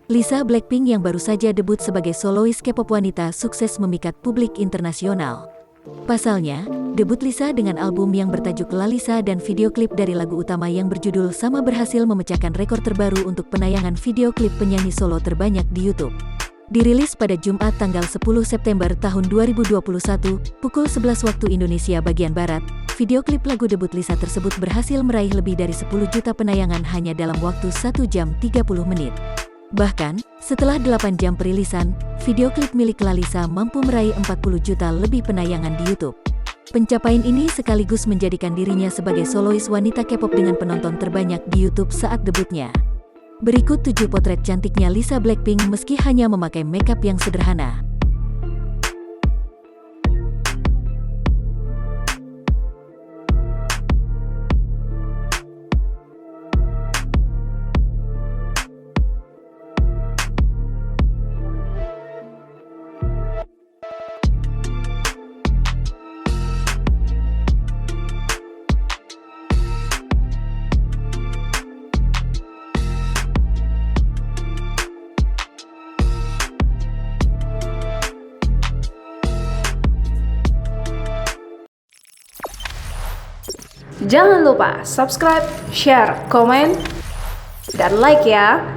Lisa Blackpink yang baru saja debut sebagai solois K-pop wanita sukses memikat publik internasional. Pasalnya, debut Lisa dengan album yang bertajuk La Lisa dan video klip dari lagu utama yang berjudul sama berhasil memecahkan rekor terbaru untuk penayangan video klip penyanyi solo terbanyak di YouTube. Dirilis pada Jumat tanggal 10 September tahun 2021, pukul 11 waktu Indonesia bagian Barat, video klip lagu debut Lisa tersebut berhasil meraih lebih dari 10 juta penayangan hanya dalam waktu 1 jam 30 menit. Bahkan, setelah 8 jam perilisan, video klip milik La Lisa mampu meraih 40 juta lebih penayangan di YouTube. Pencapaian ini sekaligus menjadikan dirinya sebagai solois wanita K-pop dengan penonton terbanyak di YouTube saat debutnya. Berikut 7 potret cantiknya Lisa Blackpink meski hanya memakai makeup yang sederhana. Jangan lupa subscribe, share, komen, dan like ya!